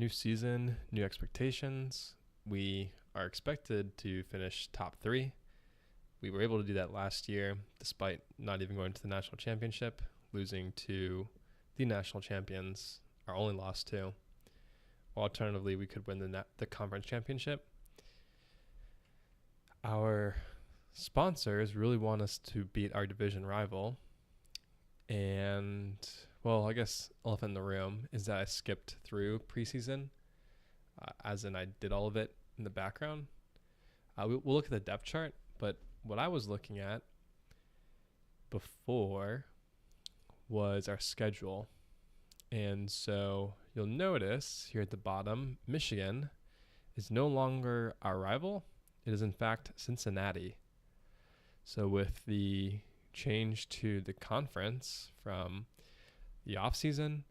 New season, new expectations. We are expected to finish top 3. We were able to do that last year, despite not even going to the national championship, losing to the national champions, our only loss to. Alternatively, we could win the conference championship. Our sponsors really want us to beat our division rival. And, well, I guess elephant in the room is that I skipped through preseason, as in I did all of it in the background. We'll look at the depth chart, but what I was looking at before was our schedule. And so you'll notice here at the bottom, Michigan is no longer our rival. It is in fact Cincinnati. So with the change to the conference from the offseason,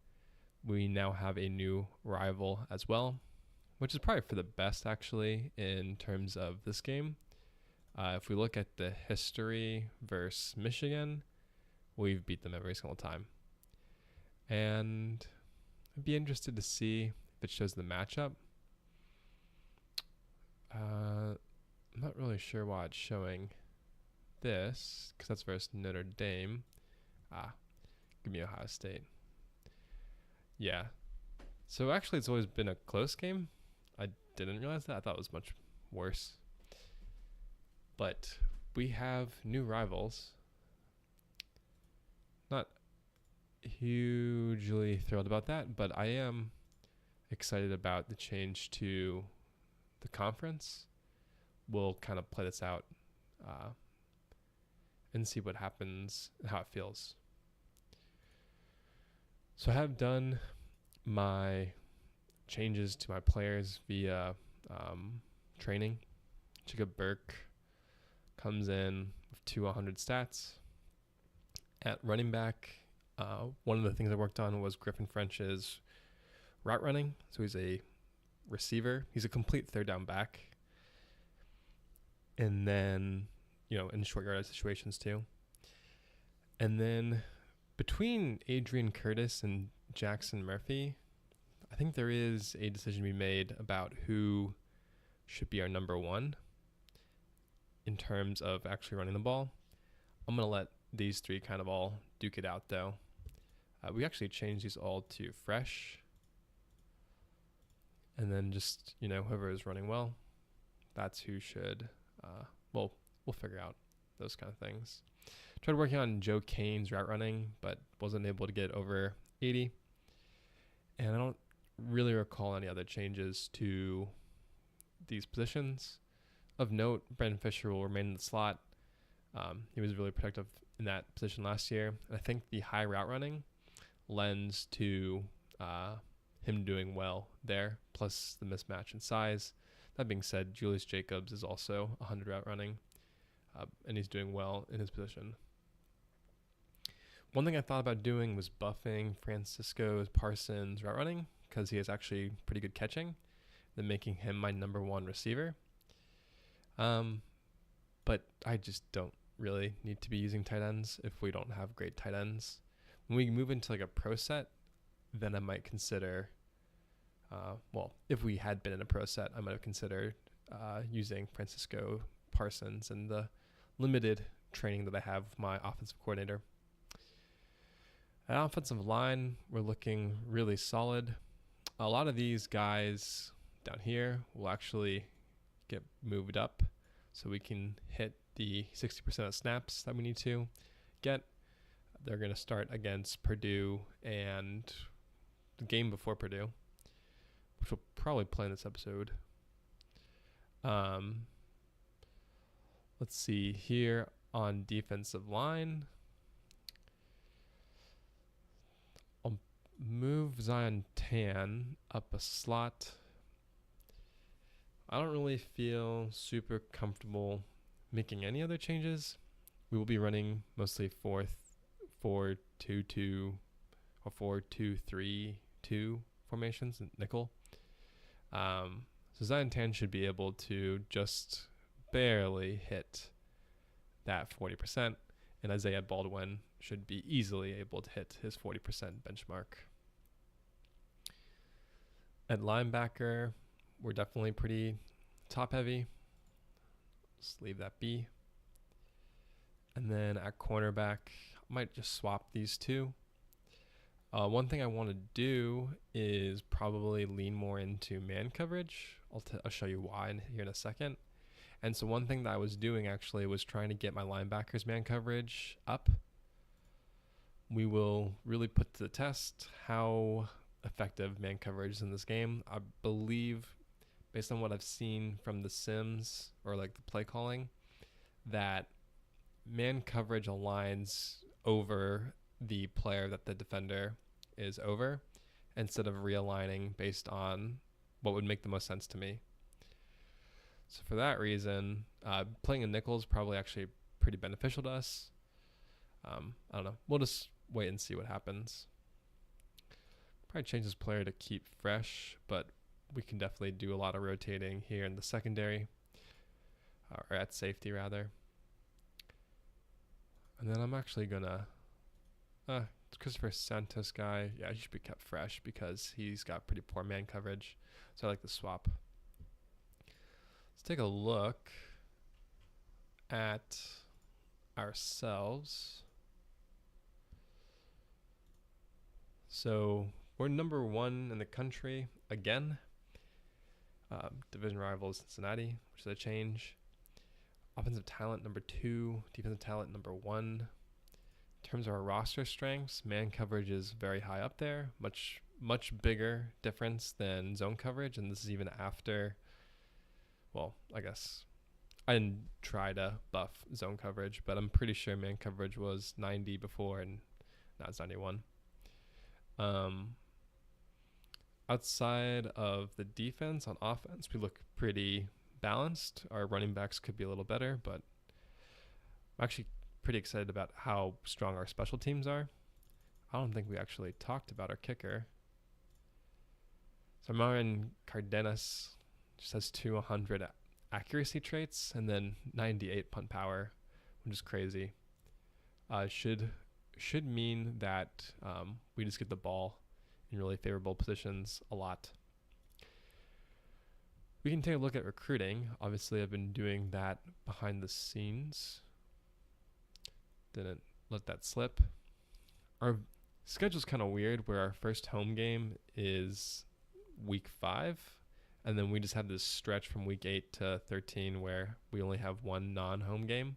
we now have a new rival as well, which is probably for the best actually in terms of this game. If we look at the history versus Michigan, we've beat them every single time. And I'd be interested to see if it shows the matchup. I'm not really sure why it's showing this, because that's versus Notre Dame. Give me Ohio State. Yeah. So actually it's always been a close game. I didn't realize that. I thought it was much worse. But we have new rivals. Not hugely thrilled about that, but I am excited about the change to the conference. We'll kind of play this out and see what happens and how it feels. So I have done my changes to my players via training. Jacob Burke comes in with 200 stats. At running back, one of the things I worked on was Griffin French's route running. So he's a receiver. He's a complete third down back. And then, in short yardage situations too. And then between Adrian Curtis and Jackson Murphy, I think there is a decision to be made about who should be our number one in terms of actually running the ball. I'm going to let these 3 kind of all duke it out though. We actually changed these all to fresh. And then just, whoever is running well, that's who should, we'll figure out those kind of things. Tried working on Joe Kane's route running, but wasn't able to get over 80. And I don't really recall any other changes to these positions. Of note, Brandon Fisher will remain in the slot. He was really productive in that position last year. And I think the high route running lends to him doing well there, plus the mismatch in size. That being said, Julius Jacobs is also 100 route running, and he's doing well in his position. One thing I thought about doing was buffing Francisco Parsons' route running, because he has actually pretty good catching, then making him my number 1 receiver. But I just don't really need to be using tight ends if we don't have great tight ends. When we move into like a pro set, then I might consider, if we had been in a pro set, I might have considered using Francisco Parsons and the limited training that I have with my offensive coordinator. At offensive line, we're looking really solid. A lot of these guys down here will actually get moved up so we can hit the 60% of snaps that we need to get. They're going to start against Purdue and the game before Purdue, which we'll probably play in this episode. Let's see here on defensive line. I'll move Zion Tan up a slot. I don't really feel super comfortable making any other changes. We will be running mostly 4-2-2 or 4-2-3-2 formations in nickel. So Zion Tan should be able to just barely hit that 40%, and Isaiah Baldwin should be easily able to hit his 40% benchmark. At linebacker, we're definitely pretty top heavy. Just leave that be. And then at cornerback, I might just swap these two. One thing I want to do is probably lean more into man coverage. I'll show you why here in a second. And so one thing that I was doing actually was trying to get my linebackers man coverage up. We will really put to the test how effective man coverage is in this game. I believe, based on what I've seen from the sims or like the play calling, that man coverage aligns over the player that the defender is over instead of realigning based on what would make the most sense to me. So for that reason, playing a nickel is probably actually pretty beneficial to us. I don't know. We'll just wait and see what happens. Probably change this player to keep fresh, but we can definitely do a lot of rotating here in the secondary, or at safety rather. And then I'm actually gonna, Christopher Santos guy, yeah, he should be kept fresh because he's got pretty poor man coverage. So I like the swap. Let's take a look at ourselves. So we're number 1 in the country again. Division rival Cincinnati, which is a change. Offensive talent number 2, defensive talent number 1. In terms of our roster strengths, man coverage is very high up there, much bigger difference than zone coverage, and this is even after, well, I guess I didn't try to buff zone coverage, but I'm pretty sure man coverage was 90 before, and now it's 91. Outside of the defense, on offense, we look pretty balanced. Our running backs could be a little better, but I'm actually pretty excited about how strong our special teams are. I don't think we actually talked about our kicker. So Marin Cardenas just has 200 accuracy traits and then 98 punt power, which is crazy. Should mean that we just get the ball in really favorable positions a lot. We can take a look at recruiting. Obviously, I've been doing that behind the scenes. Didn't let that slip. Our schedule's kind of weird where our first home game is week 5, and then we just have this stretch from week 8 to 13 where we only have one non-home game.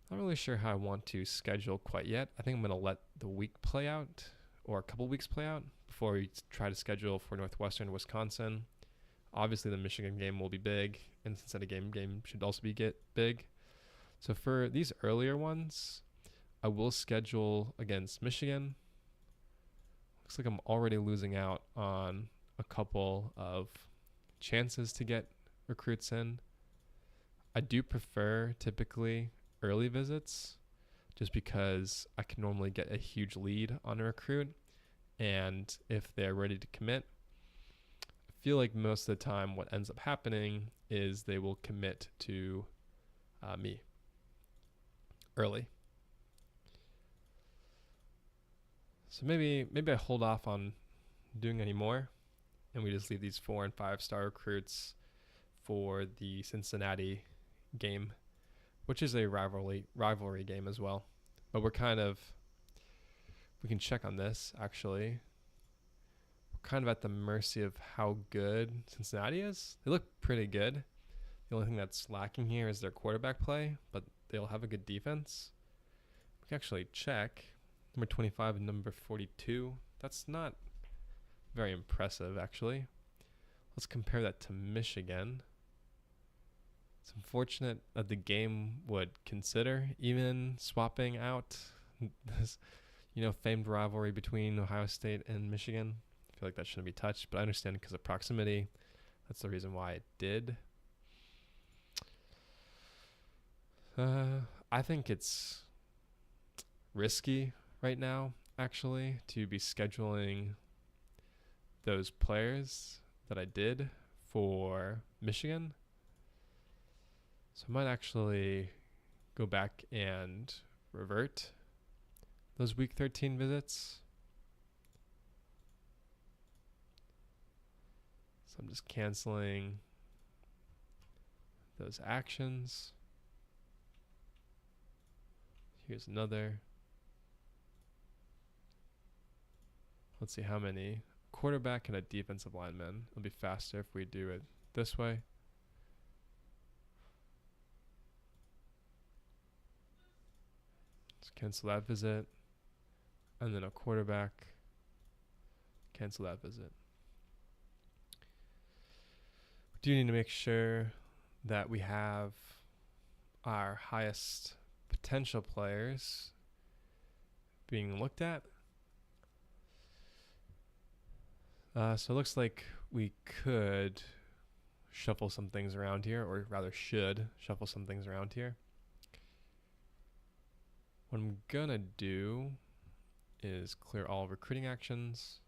Not really sure how I want to schedule quite yet. I think I'm going to let the week play out, or a couple weeks play out, before we try to schedule for Northwestern, Wisconsin. Obviously, the Michigan game will be big, and Cincinnati game should also be big. So for these earlier ones, I will schedule against Michigan. Looks like I'm already losing out on a couple of chances to get recruits in. I do prefer typically early visits just because I can normally get a huge lead on a recruit, and if they're ready to commit, I feel like most of the time what ends up happening is they will commit to me early. So maybe I hold off on doing any more, and we just leave these 4 and 5 star recruits for the Cincinnati game, which is a rivalry game as well. But we can check on this actually. We're kind of at the mercy of how good Cincinnati is. They look pretty good. The only thing that's lacking here is their quarterback play, but they'll have a good defense. We can actually check. Number 25 and number 42. That's not very impressive, actually. Let's compare that to Michigan. It's unfortunate that the game would consider even swapping out this, famed rivalry between Ohio State and Michigan. I feel like that shouldn't be touched, but I understand because of proximity. That's the reason why it did. I think it's risky right now, actually, to be scheduling those players that I did for Michigan. So I might actually go back and revert those week 13 visits. I'm just canceling those actions. Here's another. Let's see how many. Quarterback and a defensive lineman. It'll be faster if we do it this way. Let's cancel that visit. And then a quarterback. Cancel that visit. We do need to make sure that we have our highest potential players being looked at. So it looks like we could shuffle some things around here, or rather should shuffle some things around here. What I'm gonna do is clear all recruiting actions.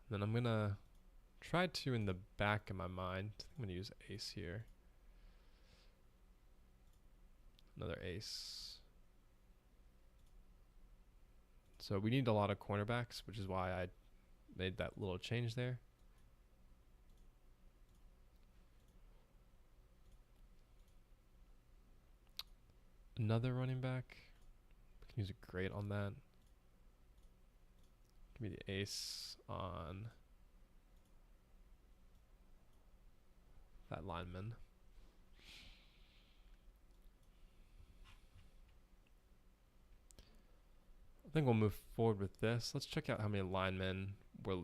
Then I'm gonna try to, in the back of my mind, I'm gonna use ace here. Another ace. So we need a lot of cornerbacks, which is why I made that little change there. Another running back. We can use a grade on that. Give me the ace on that lineman. I think we'll move forward with this. Let's check out how many linemen we're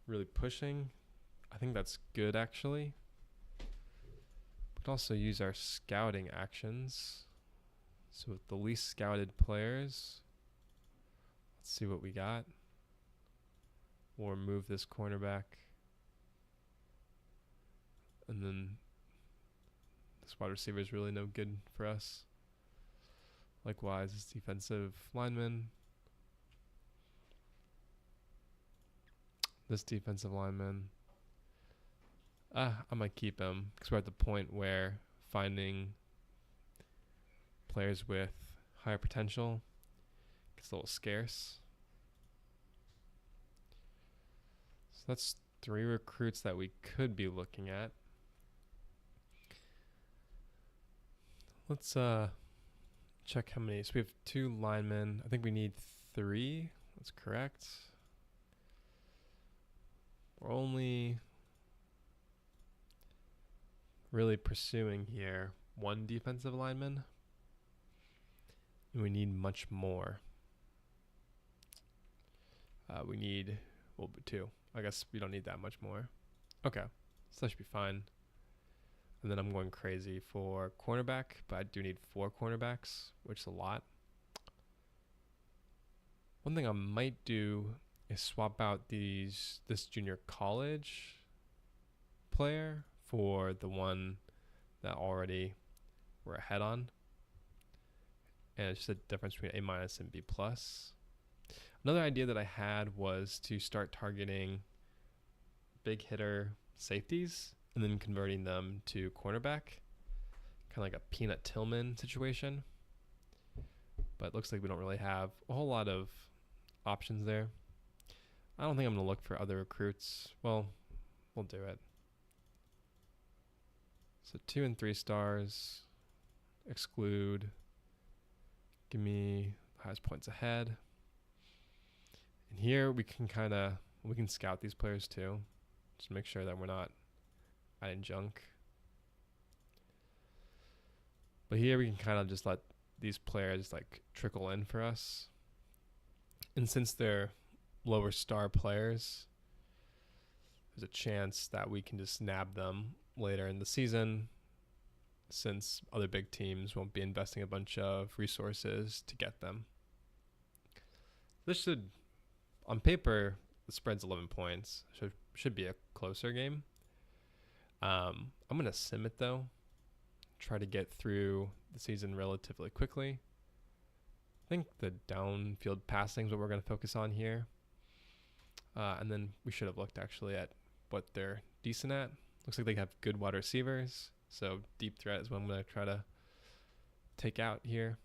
really pushing. I think that's good, actually. We can also use our scouting actions. So with the least scouted players, let's see what we got. We'll remove this cornerback. And then this wide receiver is really no good for us. Likewise, this defensive lineman. This defensive lineman. I might keep him because we're at the point where finding players with higher potential gets a little scarce. So that's 3 recruits that we could be looking at. Let's check how many. So we have 2 linemen. I think we need 3. That's correct. We're only really pursuing here 1 defensive lineman. And we need much more. We need, well, 2. I guess we don't need that much more. Okay, so that should be fine. And then I'm going crazy for cornerback, but I do need 4 cornerbacks, which is a lot. One thing I might do is swap out this junior college player for the one that already we're ahead on. And it's just a difference between A- and B+. Another idea that I had was to start targeting big hitter safeties and then converting them to cornerback, kind of like a Peanut Tillman situation. But it looks like we don't really have a whole lot of options there. I don't think I'm going to look for other recruits. Well, we'll do it. So 2 and 3 stars, exclude, give me the highest points ahead. And here we can we can scout these players too, just make sure that we're not adding junk. But here we can kind of just let these players like trickle in for us. And since they're lower star players, there's a chance that we can just nab them later in the season, since other big teams won't be investing a bunch of resources to get them. This should, on paper, the spread's 11 points. Should be a closer game. I'm going to sim it though. Try to get through the season relatively quickly. I think the downfield passing is what we're going to focus on here. And then we should have looked actually at what they're decent at. Looks like they have good wide receivers. So deep threat is what I'm going to try to take out here.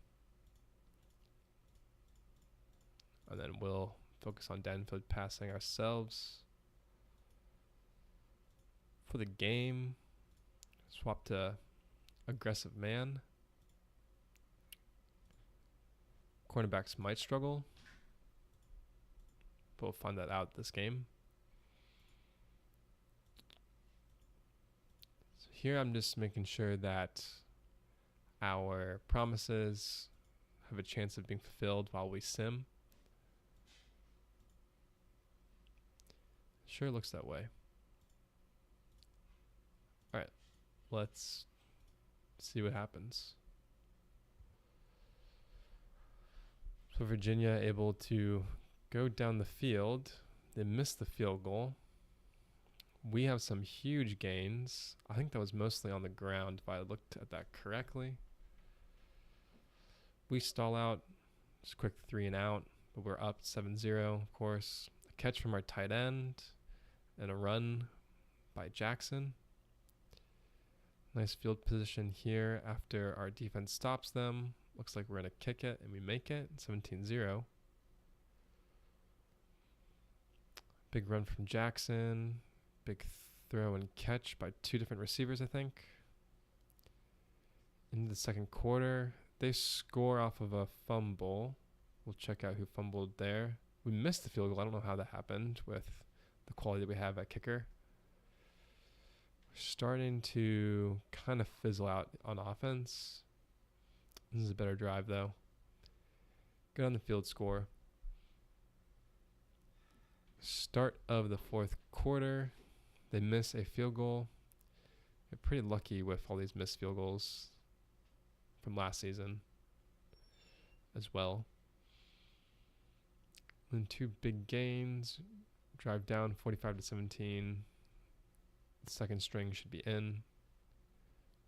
And then we'll focus on downfield passing ourselves. For the game, swap to aggressive man. Cornerbacks might struggle, but we'll find that out this game. So here I'm just making sure that our promises have a chance of being fulfilled while we sim. Sure looks that way. All right, let's see what happens. So Virginia able to go down the field. They missed the field goal. We have some huge gains. I think that was mostly on the ground if I looked at that correctly. We stall out, just quick 3 and out, but we're up 7-0, of course. A catch from our tight end and a run by Jackson. Nice field position here after our defense stops them. Looks like we're going to kick it, and we make it, 17-0. Big run from Jackson. Big throw and catch by 2 different receivers, I think. In the second quarter, they score off of a fumble. We'll check out who fumbled there. We missed the field goal. I don't know how that happened with the quality that we have at kicker. We're starting to kind of fizzle out on offense. This is a better drive, though. Good on the field score. Start of the fourth quarter. They miss a field goal. They're pretty lucky with all these missed field goals from last season as well. Then 2 big gains. Drive down 45-17. The second string should be in.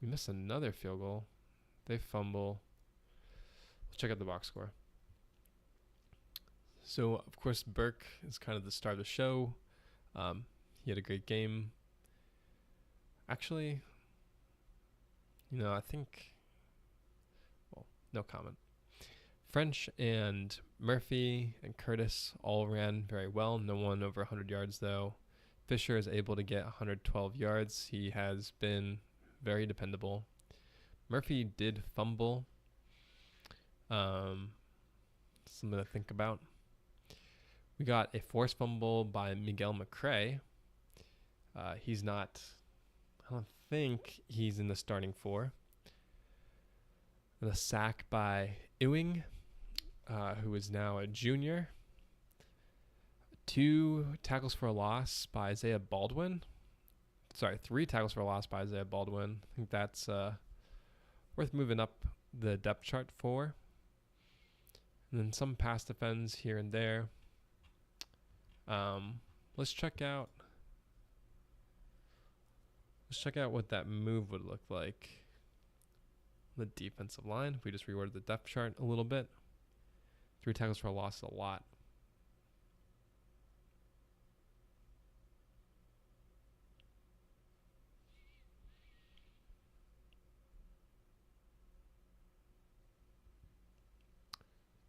We miss another field goal. They fumble. Let's check out the box score. So, of course, Burke is kind of the star of the show. He had a great game. Actually, I think, no comment. French and Murphy and Curtis all ran very well. No one over 100 yards, though. Fisher is able to get 112 yards. He has been very dependable. Murphy did fumble. Something to think about. We got a forced fumble by Miguel McCray. I don't think he's in the starting 4. And a sack by Ewing, who is now a junior. 2 tackles for a loss by Isaiah Baldwin. 3 tackles for a loss by Isaiah Baldwin. I think that's worth moving up the depth chart for. And then some pass defense here and there. Let's check out what that move would look like. The defensive line, if we just reorder the depth chart a little bit. 3 tackles for a loss is a lot.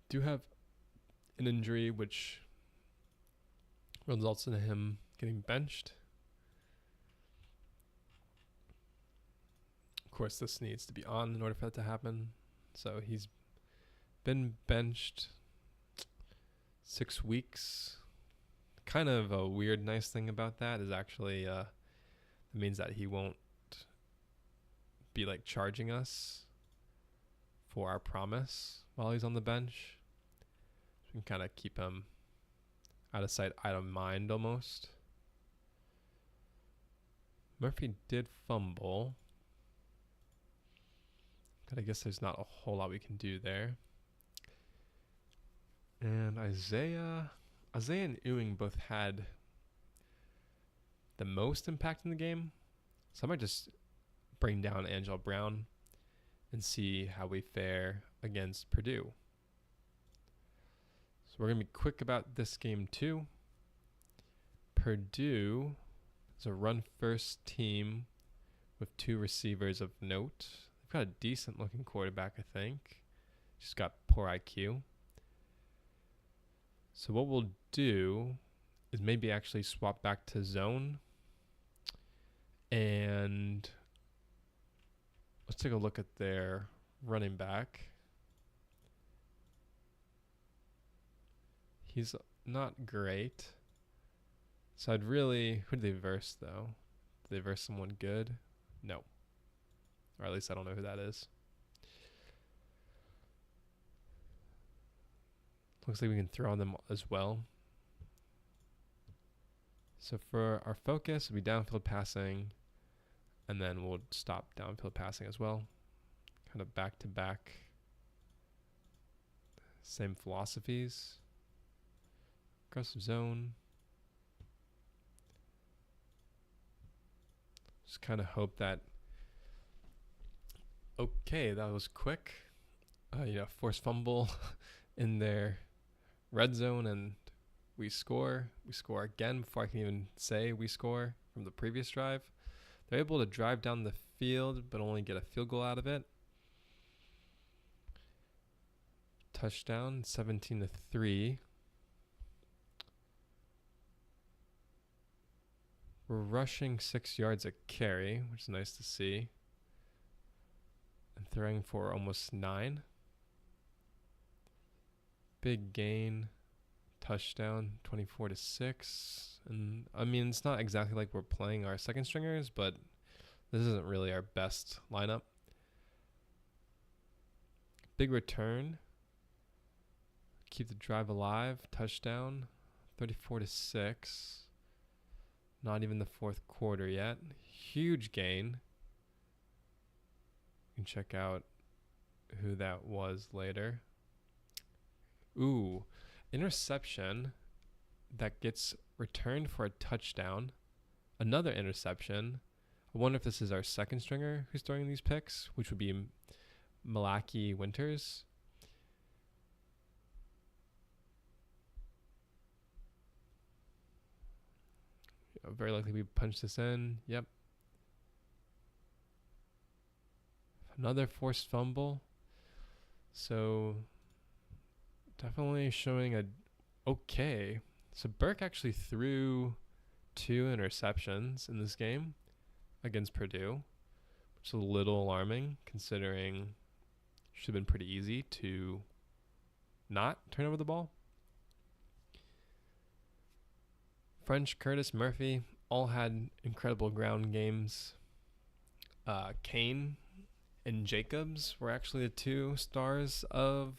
Do have an injury which results in him getting benched. Of course, this needs to be on in order for that to happen. So he's been benched 6 weeks. Kind of a weird, nice thing about that is actually it means that he won't be charging us for our promise while he's on the bench. We can kind of keep him out of sight, out of mind almost. Murphy did fumble. But I guess there's not a whole lot we can do there. And Isaiah and Ewing both had the most impact in the game. So I might just bring down Angel Brown and see how we fare against Purdue. So we're going to be quick about this game too. Purdue is a run-first team with 2 receivers of note. They've got a decent-looking quarterback, I think. Just got poor IQ. So what we'll do is maybe actually swap back to zone. And let's take a look at their running back. He's not great. So I'd really... Who did they verse, though? Did they verse someone good? No. Or at least I don't know who that is. Looks like we can throw on them as well. So for our focus, it'll be downfield passing. And then we'll stop downfield passing as well. Kind of back to back. Same philosophies. Aggressive zone. Just kind of hope that... Okay, that was quick. Force fumble in their red zone and we score. We score again before I can even say we score from the previous drive. They're able to drive down the field but only get a field goal out of it. Touchdown, 17-3. We're rushing 6 yards a carry, which is nice to see. And throwing for almost 9. Big gain. Touchdown, 24-6. And I mean, it's not exactly like we're playing our second stringers, but this isn't really our best lineup. Big return. Keep the drive alive. Touchdown, 34-6. Not even the fourth quarter yet. Huge gain. You can check out who that was later. Ooh, interception that gets returned for a touchdown. Another interception. I wonder if this is our second stringer who's throwing these picks, which would be Malaki Winters. Very likely we punch this in. Yep. Another forced fumble. So definitely showing a okay. So Burke actually threw 2 interceptions in this game against Purdue, which is a little alarming considering it should have been pretty easy to not turn over the ball. French, Curtis, Murphy all had incredible ground games. Kane and Jacobs were actually the 2 stars of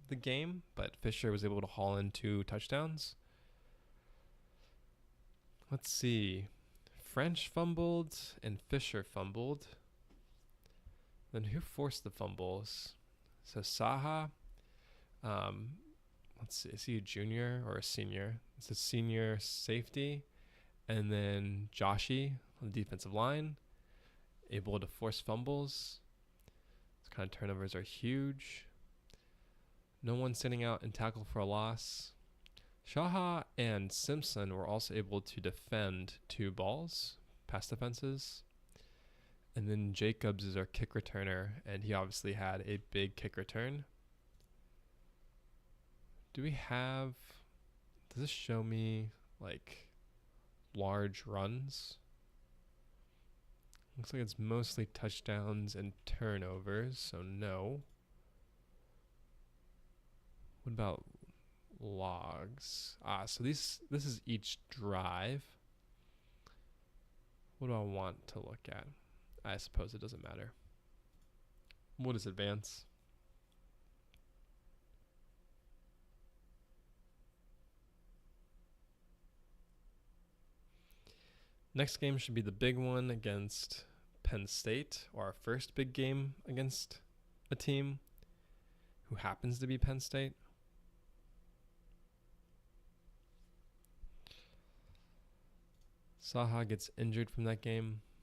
the game, but Fisher was able to haul in 2 touchdowns. Let's see. French fumbled and Fisher fumbled. Then who forced the fumbles? So Saha. Let's see. Is he a junior or a senior? It's a senior safety. And then Joshi on the defensive line, able to force fumbles. These kind of turnovers are huge. No one sitting out and tackle for a loss. Shaha and Simpson were also able to defend 2 balls, pass defenses. And then Jacobs is our kick returner, and he obviously had a big kick return. Do we have... Does this show me, like, large runs? Looks like it's mostly touchdowns and turnovers, so no. What about logs? So this is each drive. What do I want to look at? I suppose it doesn't matter. What is advance? Next game should be the big one against Penn State, or our first big game against a team who happens to be Penn State. Saha gets injured from that game.